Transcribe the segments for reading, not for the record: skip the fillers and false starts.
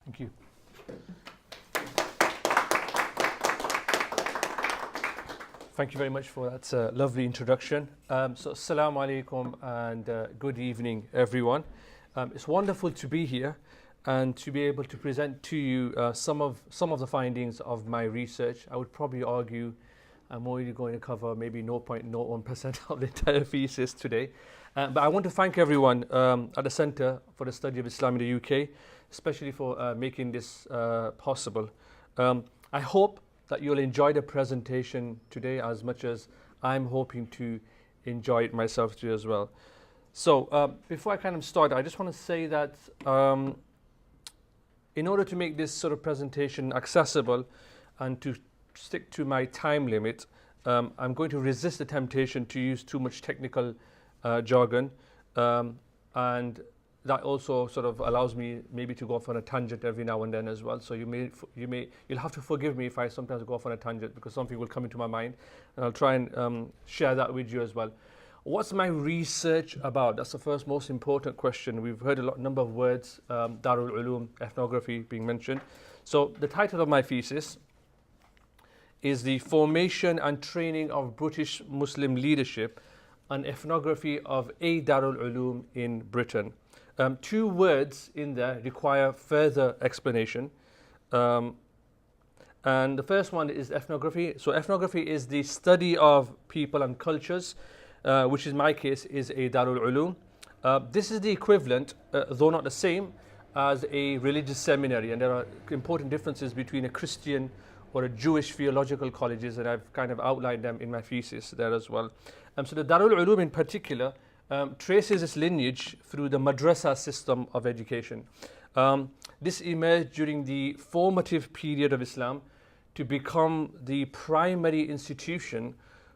Thank you. Thank you very much for that lovely introduction. So, assalamu alaikum and good evening, everyone. It's wonderful to be here and to be able to present to you some of the findings of my research. I would probably argue I'm only going to cover maybe 0.01% of the entire thesis today. But I want to thank everyone at the Centre for the Study of Islam in the UK, especially for making this possible. I hope that you'll enjoy the presentation today as much as I'm hoping to enjoy it myself too as well. So before I kind of start, I just want to say that in order to make this sort of presentation accessible and to stick to my time limit, I'm going to resist the temptation to use too much technical jargon, and that also sort of allows me maybe to go off on a tangent every now and then as well. So you'll have to forgive me if I sometimes go off on a tangent, because something will come into my mind, and I'll try and share that with you as well. What's my research about? That's the first most important question. We've heard a number of words, Darul Uloom, ethnography being mentioned. So the title of my thesis is The Formation and Training of British Muslim Leadership, an ethnography of a Darul Uloom in Britain. Two words in there require further explanation. And the first one is ethnography. So ethnography is the study of people and cultures, which in my case is a Darul Uloom. This is the equivalent, though not the same, as a religious seminary. And there are important differences between a Christian or a Jewish theological colleges, and I've kind of outlined them in my thesis there as well. So the Darul Uloom in particular traces its lineage through the madrasa system of education. This emerged during the formative period of Islam to become the primary institution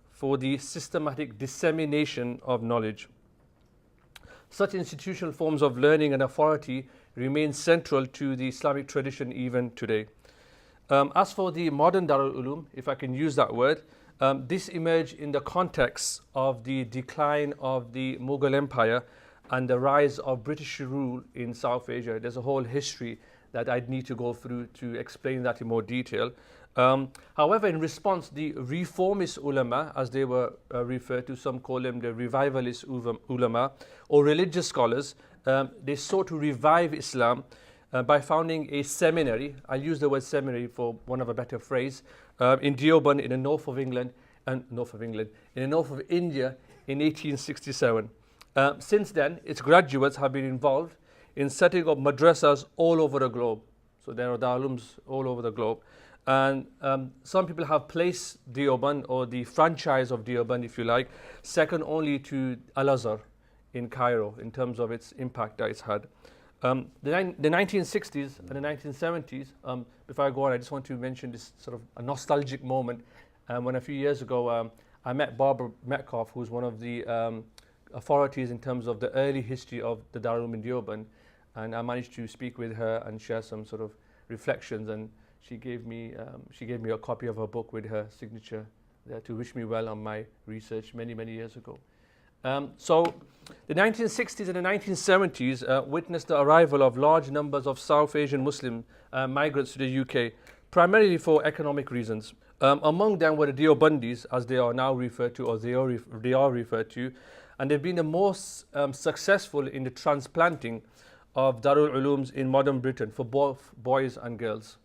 for the systematic dissemination of knowledge. Such institutional forms of learning and authority remain central to the Islamic tradition even today. As for the modern Darul Uloom, if I can use that word, this emerged in the context of the decline of the Mughal Empire and the rise of British rule in South Asia. There's a whole history that I'd need to go through to explain that in more detail. However, in response, the reformist ulama, as they were referred to, some call them the revivalist ulama, or religious scholars, they sought to revive Islam by founding a seminary. I'll use the word seminary for want of a better phrase, in Deoband in the north of England, in the north of India in 1867. Since then, its graduates have been involved in setting up madrasas all over the globe. So there are darulooms all over the globe. And some people have placed Deoband, or the franchise of Deoband, if you like, second only to Al-Azhar in Cairo in terms of its impact that it's had. The 1960s and the 1970s, before I go on, I just want to mention this sort of a nostalgic moment. When a few years ago, I met Barbara Metcalf, who's one of the authorities in terms of the early history of the Darul in Deoband, and I managed to speak with her and share some sort of reflections, and she gave me a copy of her book with her signature there to wish me well on my research many years ago. So the 1960s and the 1970s witnessed the arrival of large numbers of South Asian Muslim migrants to the UK, primarily for economic reasons. Among them were the Deobandis, as they are now referred to, or they are referred to, and they've been the most successful in the transplanting of Darul Ulooms in modern Britain for both boys and girls.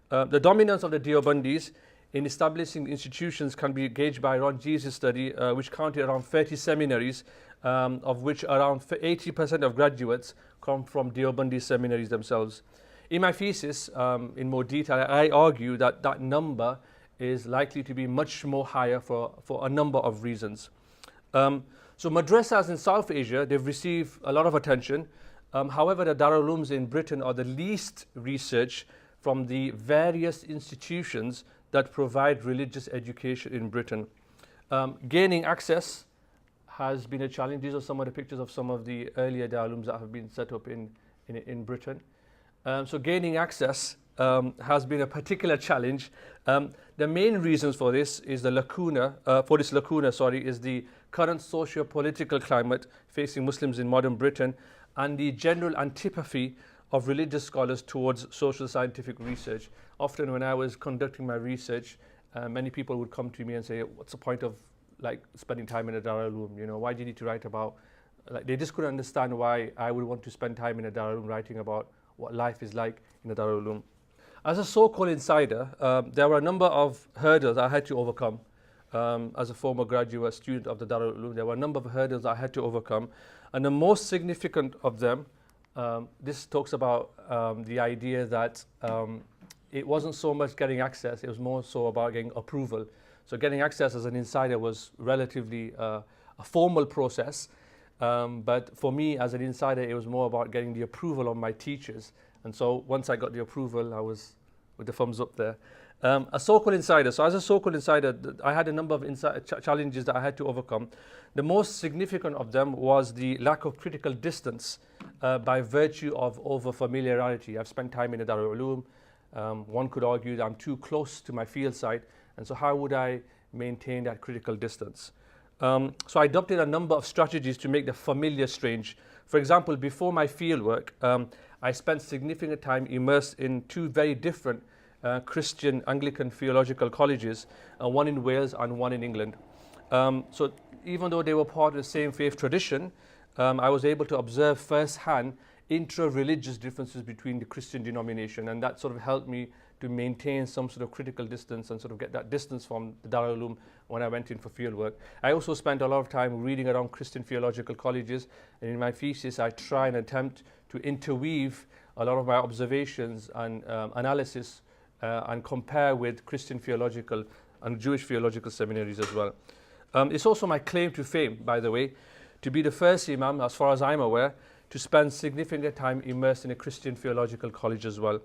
The dominance of the Deobandis in establishing institutions can be gauged by Ron Gies's study, which counted around 30 seminaries, of which around 80% of graduates come from Deobandi seminaries themselves. In my thesis, in more detail, I argue that that number is likely to be much more higher for a number of reasons. So madrasas in South Asia, they've received a lot of attention. However, the Darul Ulooms in Britain are the least researched from the various institutions that provide religious education in Britain. Gaining access has been a challenge. These are some of the pictures of some of the earlier Darul Ulooms that have been set up in Britain. So gaining access has been a particular challenge. The main reasons for this is the current socio-political climate facing Muslims in modern Britain, and the general antipathy of religious scholars towards social scientific research. Often when I was conducting my research, many people would come to me and say, what's the point of like spending time in a Darul? You know, why do you need to write about, like they just couldn't understand why I would want to spend time in a Darul writing about what life is like in a Darul. As a so-called insider, there were a number of hurdles I had to overcome. As a former graduate student of the Darul, there were a number of hurdles I had to overcome. And the most significant of them, this talks about the idea that it wasn't so much getting access, it was more so about getting approval. So getting access as an insider was relatively a formal process. But for me as an insider, it was more about getting the approval of my teachers. And so once I got the approval, I was with the thumbs up there. A so-called insider. So as a so-called insider, I had a number of challenges that I had to overcome. The most significant of them was the lack of critical distance by virtue of over-familiarity. I've spent time in the Darul Uloom. One could argue that I'm too close to my field site, and so how would I maintain that critical distance? So I adopted a number of strategies to make the familiar strange. For example, before my fieldwork, I spent significant time immersed in two very different Christian Anglican theological colleges, one in Wales and one in England. So even though they were part of the same faith tradition, I was able to observe firsthand intra-religious differences between the Christian denomination, and that sort of helped me to maintain some sort of critical distance and sort of get that distance from the Darul Uloom when I went in for fieldwork. I also spent a lot of time reading around Christian theological colleges, and in my thesis I try and attempt to interweave a lot of my observations and analysis and compare with Christian theological and Jewish theological seminaries as well. It's also my claim to fame, by the way, to be the first imam, as far as I'm aware, to spend significant time immersed in a Christian theological college as well.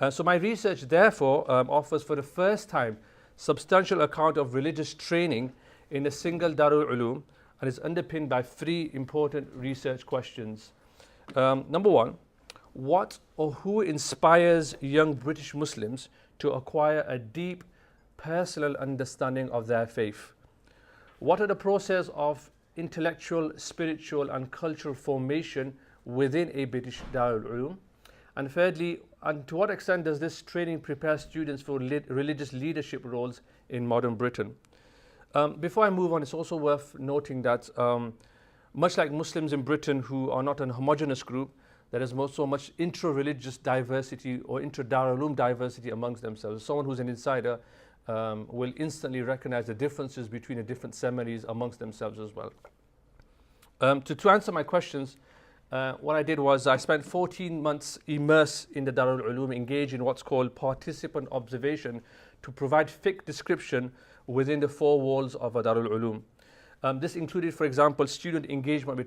So my research, therefore, offers for the first time substantial account of religious training in a single Darul Uloom, and is underpinned by three important research questions. Number one, what or who inspires young British Muslims to acquire a deep personal understanding of their faith? What are the process of intellectual, spiritual and cultural formation within a British Darul Uloom? And thirdly, and to what extent does this training prepare students for religious leadership roles in modern Britain? Before I move on, it's also worth noting that much like Muslims in Britain who are not a homogeneous group, there is so much intra-religious diversity or intra-Darul Uloom diversity amongst themselves. Someone who's an insider will instantly recognize the differences between the different seminaries amongst themselves as well. To answer my questions, what I did was I spent 14 months immersed in the Darul Uloom, engaged in what's called participant observation to provide thick description within the four walls of a Darul Uloom. This included, for example, student engagement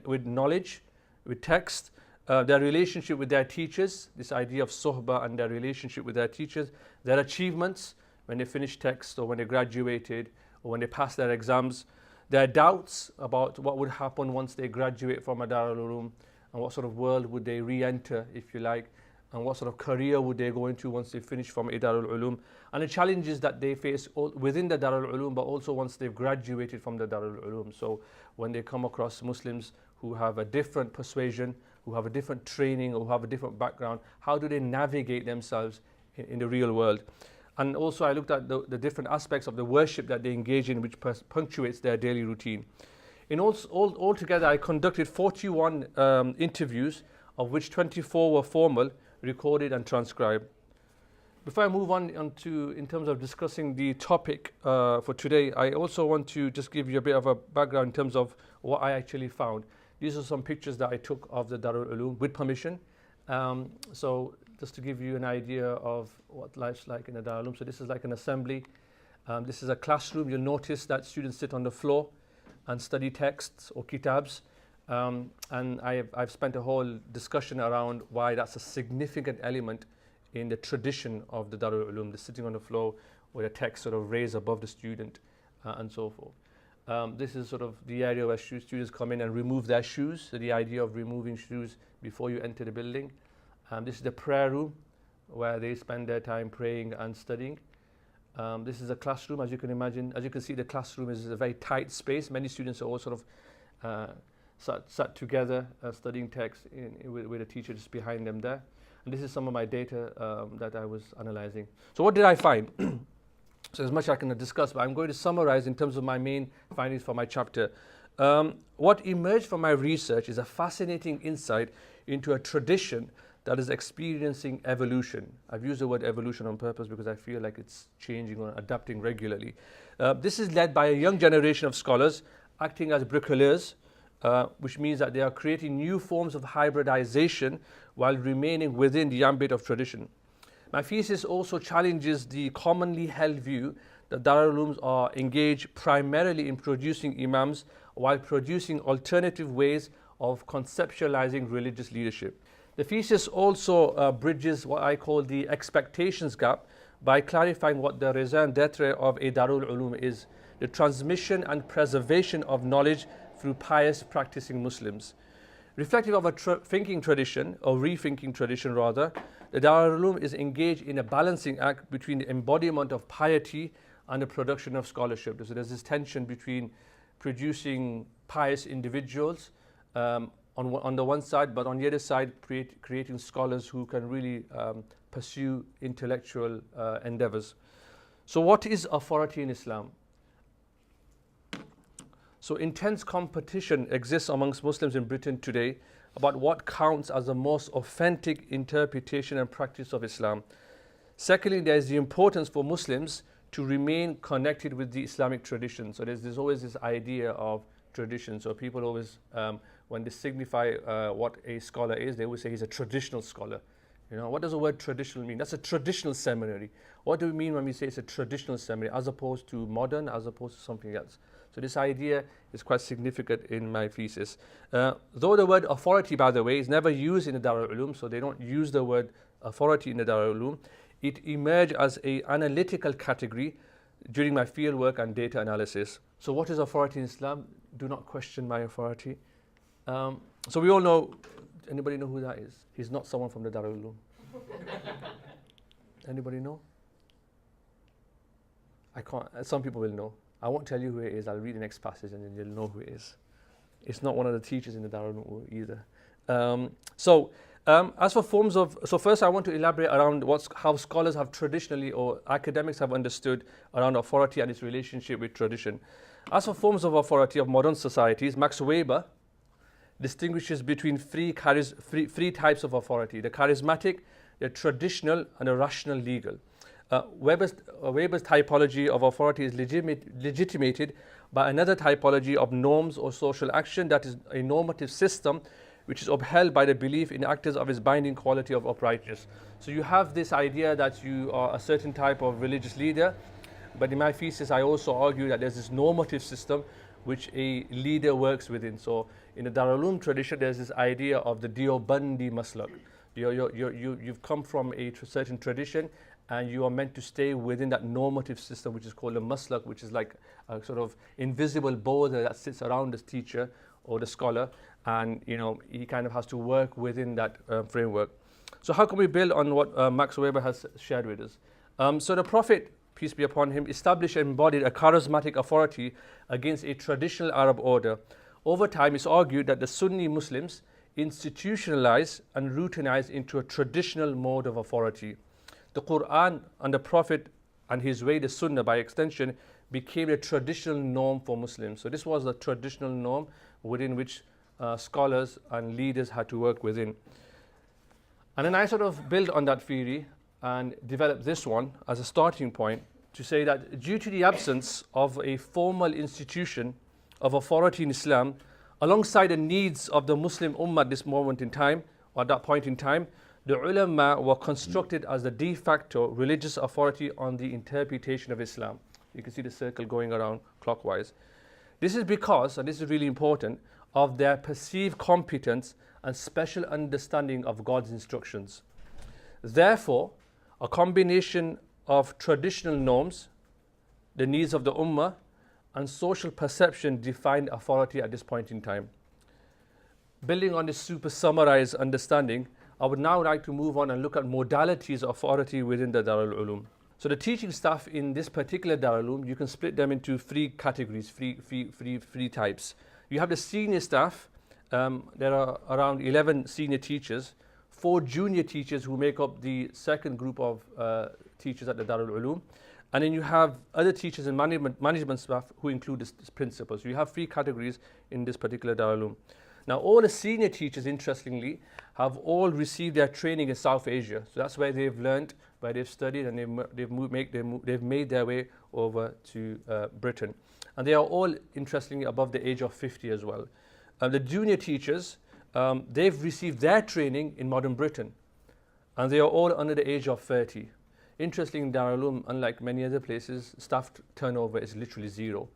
with knowledge, with text, their relationship with their teachers, this idea of sohbah and their relationship with their teachers, their achievements when they finished text or when they graduated or when they passed their exams, their doubts about what would happen once they graduate from a Darul Uloom and what sort of world would they re-enter, if you like, and what sort of career would they go into once they finish from a Darul Uloom, and the challenges that they face within the Darul Uloom, but also once they've graduated from the Darul Uloom. So when they come across Muslims who have a different persuasion, who have a different training, or who have a different background, how do they navigate themselves in the real world? And also I looked at the different aspects of the worship that they engage in, which punctuates their daily routine. Altogether, I conducted 41 interviews, of which 24 were formal, recorded and transcribed. Before I move on to, in terms of discussing the topic for today, I also want to just give you a bit of a background in terms of what I actually found. These are some pictures that I took of the Darul Uloom with permission. So just to give you an idea of what life's like in a Darul Uloom. So this is like an assembly. This is a classroom. You'll notice that students sit on the floor and study texts or kitabs. And I've spent a whole discussion around why that's a significant element in the tradition of the Darul Uloom, the sitting on the floor with a text sort of raised above the student and so forth. This is sort of the area where students come in and remove their shoes, so the idea of removing shoes before you enter the building. This is the prayer room where they spend their time praying and studying. This is a classroom, as you can imagine. As you can see, the classroom is a very tight space. Many students are all sort of sat together studying text with a teacher just behind them there. And this is some of my data that I was analyzing. So what did I find? So there's much I can discuss, but I'm going to summarize in terms of my main findings for my chapter. What emerged from my research is a fascinating insight into a tradition that is experiencing evolution. I've used the word evolution on purpose because I feel like it's changing or adapting regularly. This is led by a young generation of scholars acting as bricoleurs, which means that they are creating new forms of hybridization while remaining within the ambit of tradition. My thesis also challenges the commonly held view that Darul Ulooms are engaged primarily in producing imams while producing alternative ways of conceptualizing religious leadership. The thesis also bridges what I call the expectations gap by clarifying what the raison d'etre of a Darul Uloom is, the transmission and preservation of knowledge through pious practicing Muslims. Reflective of a thinking tradition, or rethinking tradition rather, the Darul Uloom is engaged in a balancing act between the embodiment of piety and the production of scholarship. So there's this tension between producing pious individuals on the one side, but on the other side, creating scholars who can really pursue intellectual endeavors. So what is authority in Islam? So intense competition exists amongst Muslims in Britain today about what counts as the most authentic interpretation and practice of Islam. Secondly, there is the importance for Muslims to remain connected with the Islamic tradition. So there's always this idea of tradition. So people always, when they signify what a scholar is, they always say he's a traditional scholar. You know, what does the word traditional mean? That's a traditional seminary. What do we mean when we say it's a traditional seminary, as opposed to modern, as opposed to something else? So this idea is quite significant in my thesis. Though the word authority, by the way, is never used in the Darul Uloom, so they don't use the word authority in the Darul Uloom, it emerged as an analytical category during my fieldwork and data analysis. So what is authority in Islam? Do not question my authority. So we all know, anybody know who that is? He's not someone from the Darul Uloom. Anybody know? I can't, some people will know. I won't tell you who it is. I'll read the next passage and then you'll know who it is. It's not one of the teachers in the Darul Uloom either. As for forms of, so first I want to elaborate around how scholars have traditionally, or academics have understood around authority and its relationship with tradition. As for forms of authority of modern societies, Max Weber distinguishes between three types of authority: the charismatic, the traditional, and the rational legal. Weber's typology of authority is legitimated by another typology of norms or social action, that is a normative system which is upheld by the belief in actors of its binding quality of uprightness. So you have this idea that you are a certain type of religious leader, but in my thesis I also argue that there's this normative system which a leader works within. So in the Darul Uloom tradition, there's this idea of the Deobandi Maslak. You've come from a certain tradition, and you are meant to stay within that normative system, which is called a maslak, which is like a sort of invisible border that sits around the teacher or the scholar, and he kind of has to work within that framework. So how can we build on what Max Weber has shared with us? So the Prophet, peace be upon him, established and embodied a charismatic authority against a traditional Arab order. Over time, it's argued that the Sunni Muslims institutionalized and routinized into a traditional mode of authority. The Quran and the Prophet and his way, the Sunnah by extension, became a traditional norm for Muslims. So this was the traditional norm within which scholars and leaders had to work within. And then I sort of built on that theory and developed this one as a starting point to say that due to the absence of a formal institution of authority in Islam, alongside the needs of the Muslim Ummah at this moment in time, or at that point in time, the ulama were constructed as the de facto religious authority on the interpretation of Islam. You can see the circle going around clockwise. This is because, and this is really important, of their perceived competence and special understanding of God's instructions. Therefore, a combination of traditional norms, the needs of the Ummah, and social perception defined authority at this point in time. Building on this super summarized understanding, I would now like to move on and look at modalities of authority within the Darul Uloom. So the teaching staff in this particular Darul Uloom, you can split them into three categories, three types. You have the senior staff, there are around 11 senior teachers, 4 junior teachers who make up the second group of teachers at the Darul Uloom. And then you have other teachers and management staff who include the principals. You have 3 categories in this particular Darul Uloom. Now, all the senior teachers, interestingly, have all received their training in South Asia. So that's where they've learned, where they've studied, and they've made their way over to Britain. And they are all, interestingly, above the age of 50 as well. The junior teachers, they've received their training in modern Britain, and they are all under the age of 30. Interestingly, in Darul Uloom, unlike many other places, staff turnover is literally 0.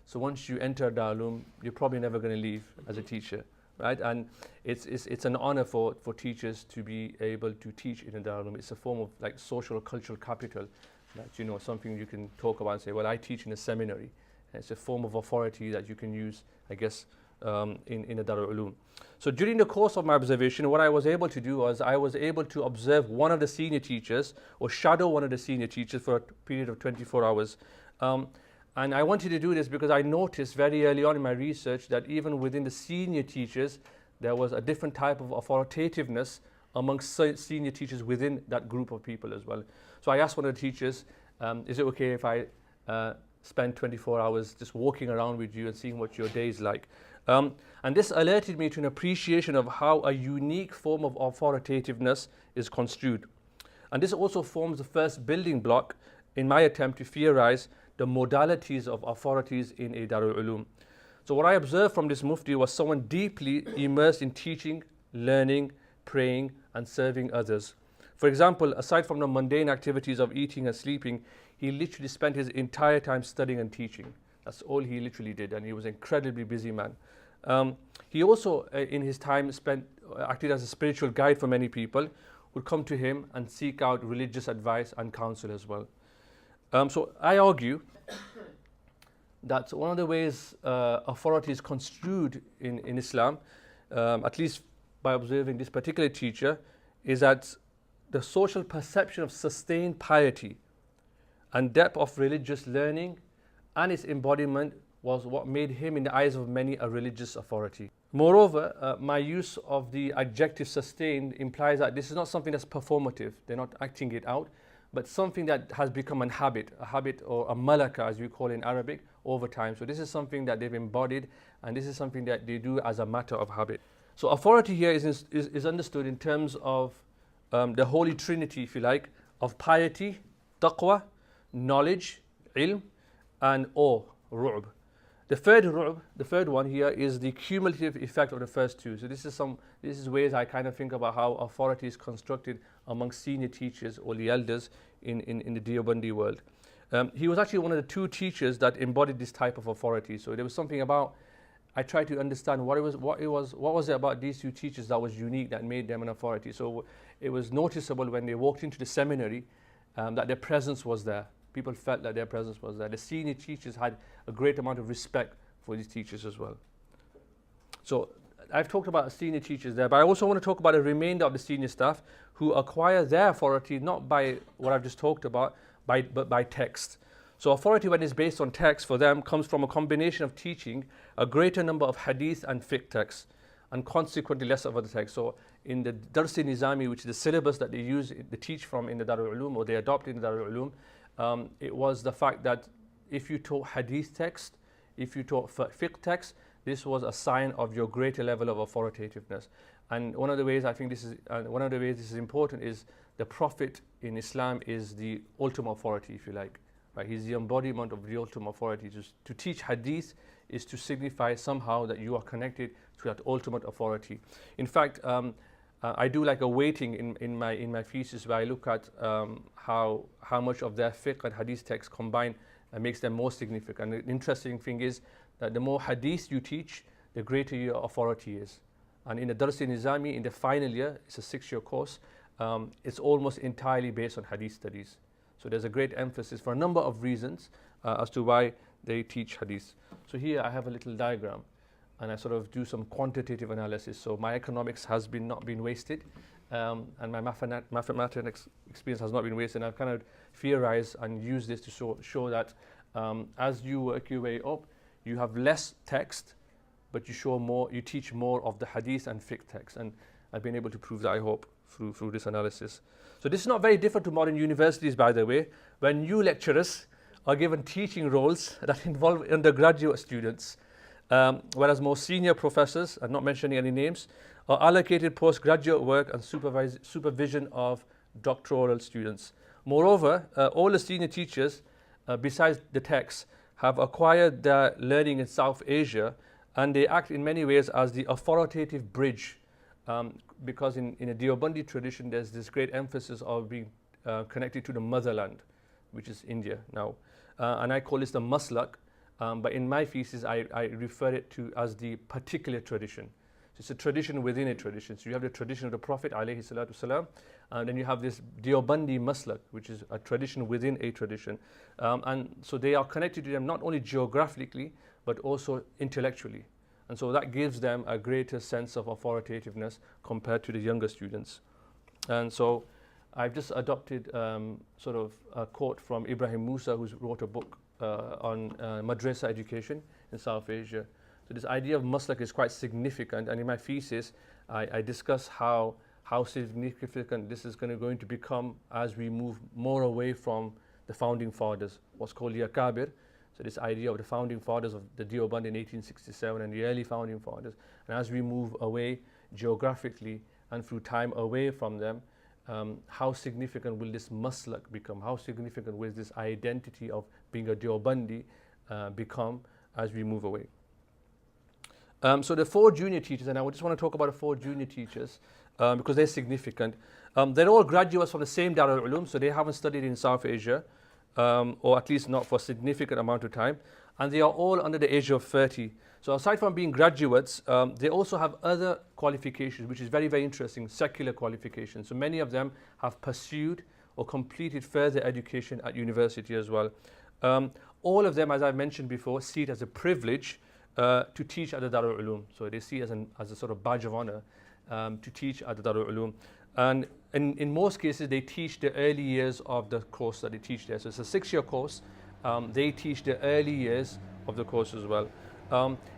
So once you enter Darul Uloom, you're probably never going to leave as a teacher, right? And it's an honor for teachers to be able to teach in a Darul Uloom. It's a form of like social or cultural capital. That, you know, something you can talk about and say, well, I teach in a seminary. And it's a form of authority that you can use, I guess, in a Darul Uloom. So during the course of my observation, what I was able to do was I was able to observe one of the senior teachers or shadow one of the senior teachers for a period of 24 hours. And I wanted to do this because I noticed very early on in my research that even within the senior teachers, there was a different type of authoritativeness amongst senior teachers within that group of people as well. So I asked one of the teachers, is it okay if I spend 24 hours just walking around with you and seeing what your day is like? And this alerted me to an appreciation of how a unique form of authoritativeness is construed. And this also forms the first building block in my attempt to theorize the modalities of authorities in a Darul Uloom. So what I observed from this Mufti was someone deeply immersed in teaching, learning, praying, and serving others. For example, aside from the mundane activities of eating and sleeping, he literally spent his entire time studying and teaching. That's all he literally did, and he was an incredibly busy man. He also, in his time, acted as a spiritual guide for many people, would come to him and seek out religious advice and counsel as well. So I argue that one of the ways authority is construed in Islam, at least by observing this particular teacher, is that the social perception of sustained piety and depth of religious learning and its embodiment was what made him, in the eyes of many, a religious authority. Moreover, my use of the adjective sustained implies that this is not something that's performative. They're not acting it out, but something that has become a habit or a malaka, as we call it in Arabic, over time. So this is something that they've embodied, and this is something that they do as a matter of habit. So authority here is understood in terms of the Holy Trinity, if you like, of piety, taqwa, knowledge, ilm, and awe, ru'b. The third one here is the cumulative effect of the first two. So this is ways I kind of think about how authority is constructed amongst senior teachers or the elders in the Deobandi world. He was actually one of the 2 teachers that embodied this type of authority. So there was something about, I tried to understand what was it about these 2 teachers that was unique, that made them an authority. So it was noticeable when they walked into the seminary that their presence was there. People felt that their presence was there. The senior teachers had a great amount of respect for these teachers as well. So I've talked about senior teachers there, but I also want to talk about the remainder of the senior staff who acquire their authority not by what I've just talked about, but by text. So authority, when it's based on text, for them comes from a combination of teaching a greater number of hadith and fiqh texts, and consequently less of other texts. So in the Dars-e-Nizami, which is the syllabus that they teach from in the Darul Uloom, or they adopt in the Darul Uloom, it was the fact that if you taught hadith text, if you taught fiqh text, this was a sign of your greater level of authoritativeness. And one of the ways I think this is important is the Prophet in Islam is the ultimate authority, if you like. Right? He's the embodiment of the ultimate authority. To teach hadith is to signify somehow that you are connected to that ultimate authority. In fact, I do like a weighting in my thesis where I look at how much of their fiqh and hadith text combined makes them more significant. And the interesting thing is that the more hadith you teach, the greater your authority is. And in the Dars-e-Nizami, in the final year, it's a 6-year course, it's almost entirely based on hadith studies. So there's a great emphasis for a number of reasons as to why they teach hadith. So here I have a little diagram, and I sort of do some quantitative analysis. So my economics has not been wasted, and my mathematics experience has not been wasted. And I've kind of theorized and used this to show that as you work your way up, you have less text, but you teach more of the hadith and fiqh text. And I've been able to prove that, I hope, through this analysis. So this is not very different to modern universities, by the way, when new lecturers are given teaching roles that involve undergraduate students, whereas more senior professors, I'm not mentioning any names, are allocated postgraduate work and supervision of doctoral students. Moreover, all the senior teachers, besides the text, have acquired their learning in South Asia, and they act in many ways as the authoritative bridge, because in a Deobandi tradition, there's this great emphasis of being connected to the motherland, which is India now. And I call this the maslak, but in my thesis, I refer it to as the particular tradition. So it's a tradition within a tradition. So you have the tradition of the Prophet, alayhi salatu salam, and then you have this Deobandi maslak, which is a tradition within a tradition. And so they are connected to them not only geographically, but also intellectually. And so that gives them a greater sense of authoritativeness compared to the younger students. And so I've just adopted sort of a quote from Ibrahim Musa, who wrote a book on madrasa education in South Asia. So this idea of maslak is quite significant, and in my thesis, I discuss how significant this is going to become as we move more away from the founding fathers, what's called the Akabir. So this idea of the founding fathers of the Deoband in 1867 and the early founding fathers, and as we move away geographically and through time away from them, how significant will this maslak become? How significant will this identity of being a Deobandi become as we move away? So the 4 junior teachers, and I just want to talk about the 4 junior teachers because they're significant. They're all graduates from the same Darul Uloom, so they haven't studied in South Asia, or at least not for a significant amount of time, and they are all under the age of 30. So aside from being graduates, they also have other qualifications, which is very, very interesting, secular qualifications. So many of them have pursued or completed further education at university as well. All of them, as I've mentioned before, see it as a privilege to teach at the Darul Uloom. So they see it as a sort of badge of honor to teach at the Darul Uloom. And in most cases, they teach the early years of the course that they teach there. So it's a 6-year course. They teach the early years of the course as well.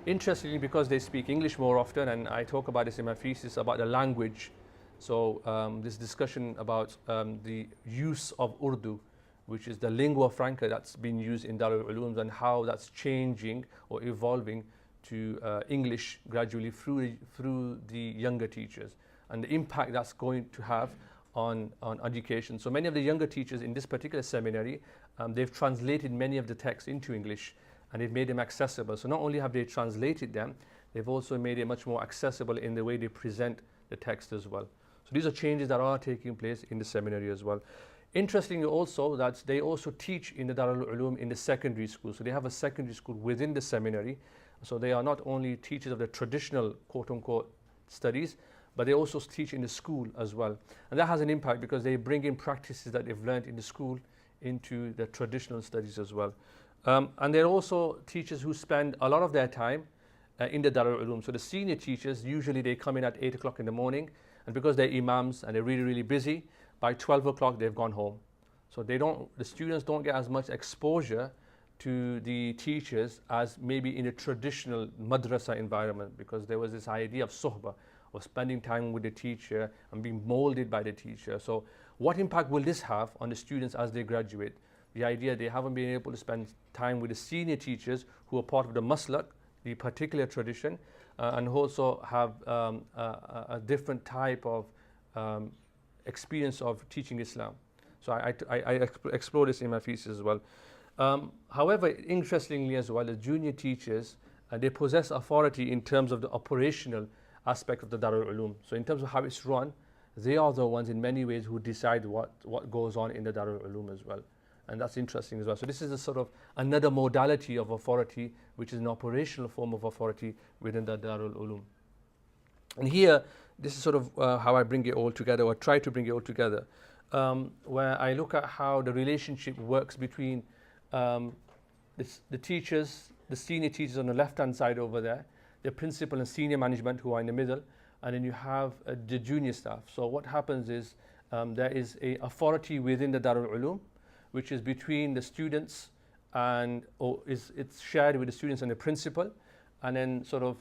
Interestingly, because they speak English more often, and I talk about this in my thesis about the language. So this discussion about the use of Urdu, which is the lingua franca that's been used in Darul Ulooms, and how that's changing or evolving to English gradually through the younger teachers, and the impact that's going to have on education. So many of the younger teachers in this particular seminary, they've translated many of the texts into English, and they've made them accessible. So not only have they translated them, they've also made it much more accessible in the way they present the text as well. So these are changes that are taking place in the seminary as well. Interestingly also, that they also teach in the Darul Uloom in the secondary school. So they have a secondary school within the seminary. So they are not only teachers of the traditional quote-unquote studies, but they also teach in the school as well. And that has an impact because they bring in practices that they've learned in the school into the traditional studies as well. And they're also teachers who spend a lot of their time in the Darul Uloom. So the senior teachers, usually they come in at 8 o'clock in the morning, and because they're imams and they're really, really busy, by 12 o'clock they've gone home. So the students don't get as much exposure to the teachers as maybe in a traditional madrasa environment, because there was this idea of suhbah, of spending time with the teacher and being molded by the teacher. So what impact will this have on the students as they graduate? The idea they haven't been able to spend time with the senior teachers who are part of the maslak, the particular tradition, and also have a different type of experience of teaching Islam. So I explore this in my thesis as well. However, interestingly as well, the junior teachers, they possess authority in terms of the operational aspect of the Darul Uloom. So in terms of how it's run, they are the ones in many ways who decide what goes on in the Darul Uloom as well. And that's interesting as well. So this is a sort of another modality of authority, which is an operational form of authority within the Darul Uloom. And here, this is sort of how I bring it all together, or try to bring it all together, where I look at how the relationship works between the teachers, the senior teachers on the left-hand side over there, the principal and senior management who are in the middle, and then you have the junior staff. So what happens is there is a authority within the Darul Uloom, which is between the students, and it's shared with the students and the principal, and then sort of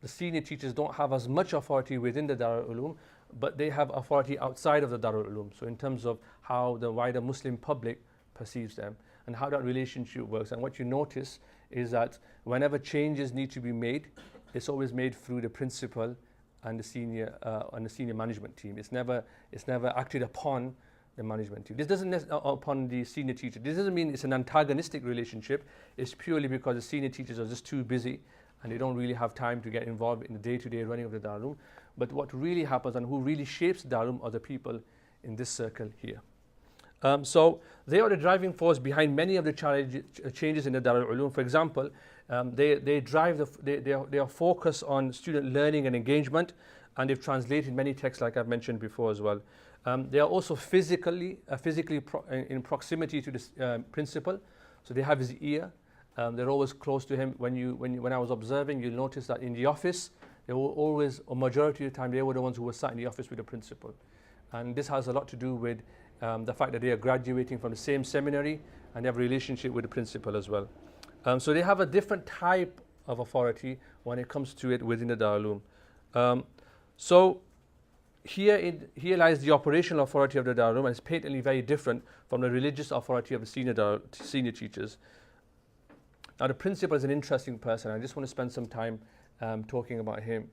the senior teachers don't have as much authority within the Darul Uloom, but they have authority outside of the Darul Uloom. So in terms of how the wider Muslim public perceives them and how that relationship works. And what you notice is that whenever changes need to be made, it's always made through the principal and the senior management team. It's never acted upon the management team. This doesn't upon the senior teacher. This doesn't mean it's an antagonistic relationship. It's purely because the senior teachers are just too busy and they don't really have time to get involved in the day-to-day running of the Darul. But what really happens and who really shapes the Darul are the people in this circle here. So they are the driving force behind many of the changes in the Darul Uloom. For example, they are focused on student learning and engagement, and they've translated many texts like I've mentioned before as well. They are also physically in proximity to the principal, so they have his ear. They're always close to him. When I was observing, you'll notice that in the office, they were always, a majority of the time, they were the ones who were sat in the office with the principal. And this has a lot to do with the fact that they are graduating from the same seminary and they have a relationship with the principal as well. So they have a different type of authority when it comes to it within the Darul Uloom. So here lies the operational authority of the Darul Uloom, and it's patently very different from the religious authority of the senior teachers. Now the principal is an interesting person. I just want to spend some time talking about him,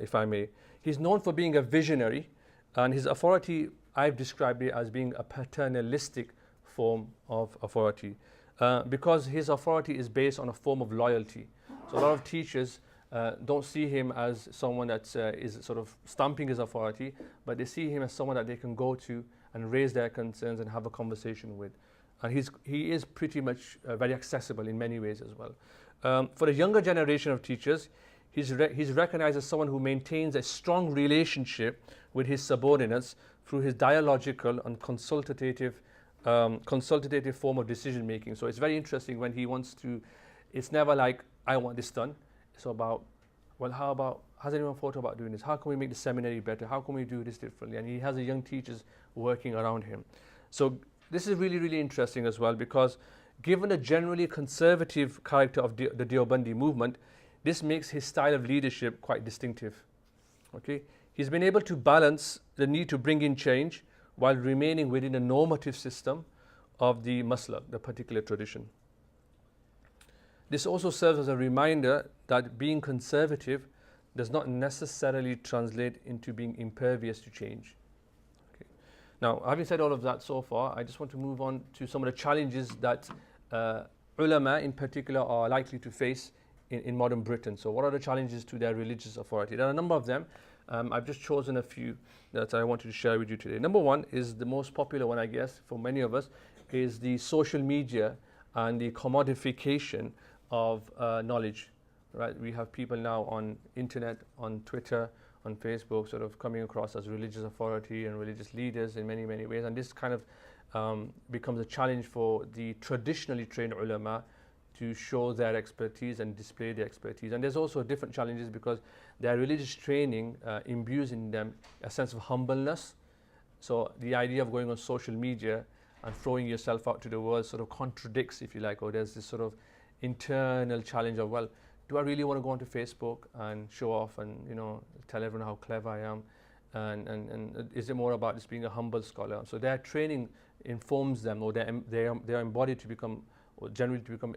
if I may. He's known for being a visionary, and his authority, I've described it as being a paternalistic form of authority, because his authority is based on a form of loyalty. So a lot of teachers don't see him as someone that is sort of stamping his authority, but they see him as someone that they can go to and raise their concerns and have a conversation with. And he is pretty much very accessible in many ways as well. For the younger generation of teachers, he's recognized as someone who maintains a strong relationship with his subordinates through his dialogical and consultative form of decision making. So it's very interesting when he wants to, it's never like, I want this done. It's about, well, has anyone thought about doing this? How can we make the seminary better? How can we do this differently? And he has the young teachers working around him. So this is really, really interesting as well, because given the generally conservative character of the Deobandi movement, this makes his style of leadership quite distinctive. Okay? He's been able to balance the need to bring in change while remaining within a normative system of the maslak, the particular tradition. This also serves as a reminder that being conservative does not necessarily translate into being impervious to change. Okay. Now, having said all of that so far, I just want to move on to some of the challenges that ulama in particular are likely to face in modern Britain. So what are the challenges to their religious authority? There are a number of them. I've just chosen a few that I wanted to share with you today. Number one is the most popular one, I guess, for many of us, is the social media and the commodification of knowledge. Right? We have people now on internet, on Twitter, on Facebook, sort of coming across as religious authority and religious leaders in many, many ways. And this kind of becomes a challenge for the traditionally trained ulama to show their expertise and display their expertise. And there's also different challenges because their religious training imbues in them a sense of humbleness. So the idea of going on social media and throwing yourself out to the world sort of contradicts, if you like, or there's this sort of internal challenge of, well, do I really want to go onto Facebook and show off and, you know, tell everyone how clever I am? And is it more about just being a humble scholar? So their training informs them, or they are embodied to become, or generally to become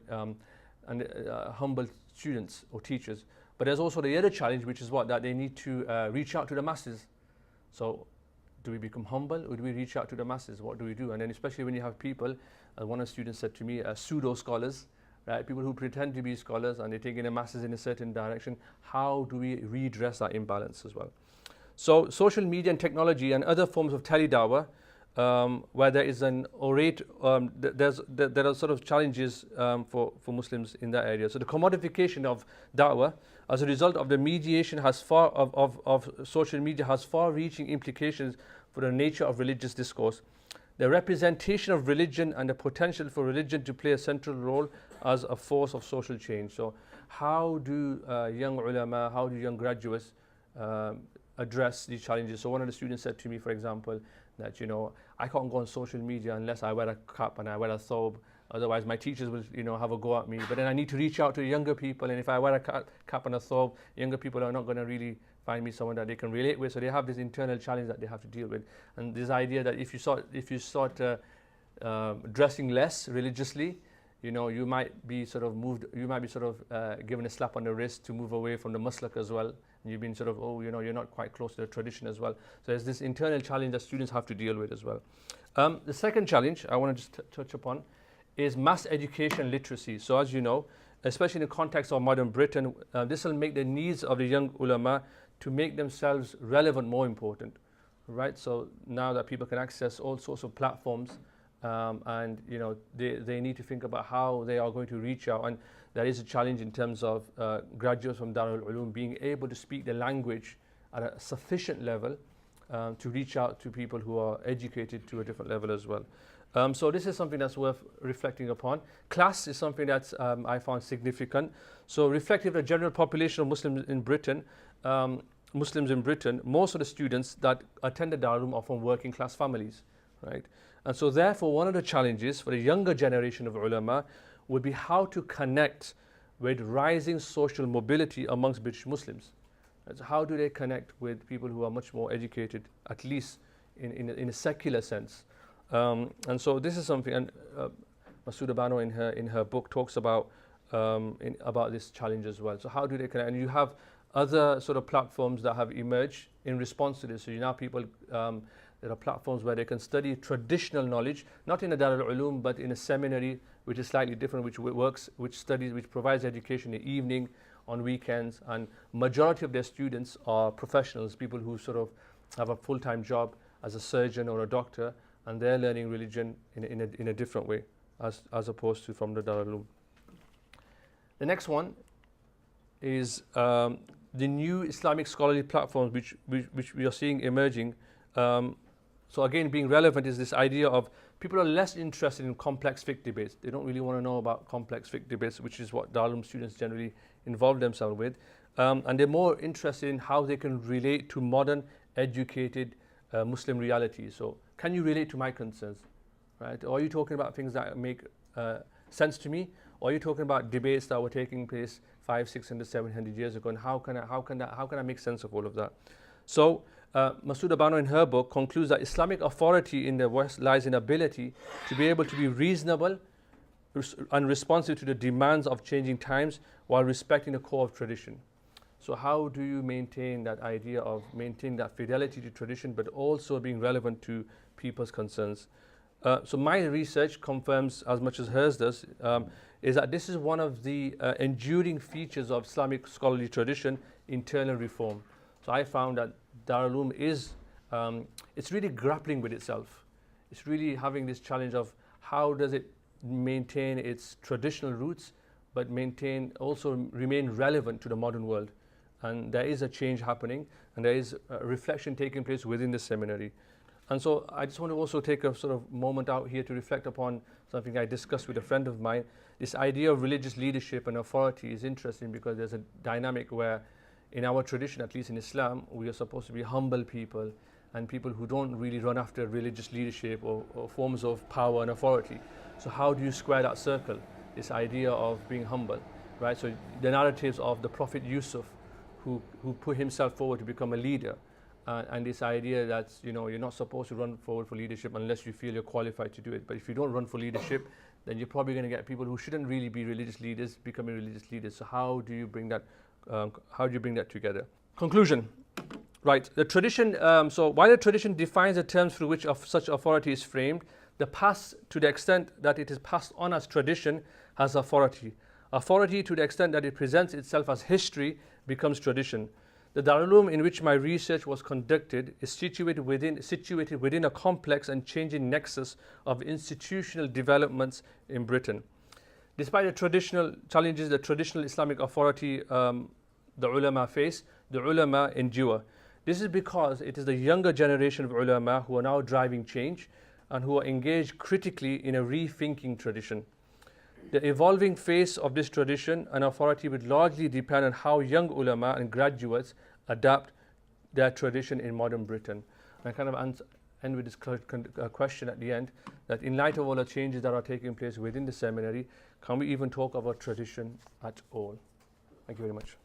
humble students or teachers. But there's also the other challenge, which is what? That they need to reach out to the masses. So do we become humble, or do we reach out to the masses? What do we do? And then especially when you have people, as one of the students said to me, pseudo-scholars, right? People who pretend to be scholars and they're taking the masses in a certain direction. How do we redress that imbalance as well? So social media and technology and other forms of tele-dawah, where there is an there are sort of challenges for Muslims in that area. So the commodification of da'wah as a result of the mediation of social media has far-reaching implications for the nature of religious discourse. The representation of religion and the potential for religion to play a central role as a force of social change. So how do young ulama, how do young graduates address these challenges? So one of the students said to me, for example, that, you know, I can't go on social media unless I wear a cap and I wear a thobe Otherwise, my teachers will, have a go at me. But then I need to reach out to younger people. And if I wear a cap and a thobe, younger people are not going to really find me someone that they can relate with. So they have this internal challenge that they have to deal with. And this idea that if you start dressing less religiously, you might be sort of given a slap on the wrist to move away from the maslak as well. And you've been sort of, you're not quite close to the tradition as well. So there's this internal challenge that students have to deal with as well. The second challenge I want to just touch upon is mass education literacy. So as you know, especially in the context of modern Britain, this will make the needs of the young ulama to make themselves relevant more important, right? So now that people can access all sorts of platforms, and they need to think about how they are going to reach out, and there is a challenge in terms of graduates from Darul Uloom being able to speak the language at a sufficient level to reach out to people who are educated to a different level as well. So this is something that's worth reflecting upon. Class is something that I found significant. So reflective of the general population of Muslims in Britain, most of the students that attended Darul Uloom are from working class families, right? And so therefore one of the challenges for the younger generation of ulama would be how to connect with rising social mobility amongst British Muslims. Right? So how do they connect with people who are much more educated, at least in a secular sense? And so this is something, and Masouda Bano in her book talks about this challenge as well. So how do they connect? And you have other sort of platforms that have emerged in response to this. So there are platforms where they can study traditional knowledge, not in a Darul Uloom, but in a seminary, which is slightly different, which provides education in the evening, on weekends, and majority of their students are professionals, people who sort of have a full-time job as a surgeon or a doctor, and they're learning religion in a different way, as opposed to from the Darul Uloom. The next one is the new Islamic scholarly platforms which we are seeing emerging. So again, being relevant is this idea of people are less interested in complex fiqh debates. They don't really want to know about complex fiqh debates, which is what Darul Uloom students generally involve themselves with. And they're more interested in how they can relate to modern, educated Muslim realities. So can you relate to my concerns, right? Or are you talking about things that make sense to me? Or are you talking about debates that were taking place 500, 600, 700 years ago? And how can I make sense of all of that? So Masouda Bano in her book concludes that Islamic authority in the West lies in ability to be able to be reasonable and responsive to the demands of changing times while respecting the core of tradition. So how do you maintain that idea of maintaining that fidelity to tradition, but also being relevant to people's concerns? So my research confirms, as much as hers does, is that this is one of the enduring features of Islamic scholarly tradition, internal reform. So I found that Darul Uloom is, it's really grappling with itself. It's really having this challenge of how does it maintain its traditional roots, but also remain relevant to the modern world. And there is a change happening, and there is a reflection taking place within the seminary. And so I just want to also take a sort of moment out here to reflect upon something I discussed with a friend of mine. This idea of religious leadership and authority is interesting because there's a dynamic where in our tradition, at least in Islam, we are supposed to be humble people and people who don't really run after religious leadership or forms of power and authority. So how do you square that circle, this idea of being humble, right? So the narratives of the Prophet Yusuf, who put himself forward to become a leader, and this idea that you're not supposed to run forward for leadership unless you feel you're qualified to do it. But if you don't run for leadership, then you're probably going to get people who shouldn't really be religious leaders becoming religious leaders. So how do you bring that together? Conclusion. Right, the tradition, so while the tradition defines the terms through which such authority is framed, the past, to the extent that it is passed on as tradition, has authority. Authority, to the extent that it presents itself as history, becomes tradition. The Darul Uloom in which my research was conducted is situated within a complex and changing nexus of institutional developments in Britain. Despite the traditional challenges, the traditional Islamic authority the ulama face, the ulama endure. This is because it is the younger generation of ulama who are now driving change and who are engaged critically in a rethinking tradition. The evolving face of this tradition and authority would largely depend on how young ulama and graduates adapt their tradition in modern Britain. And I kind of end with this question at the end, that in light of all the changes that are taking place within the seminary, can we even talk about tradition at all? Thank you very much.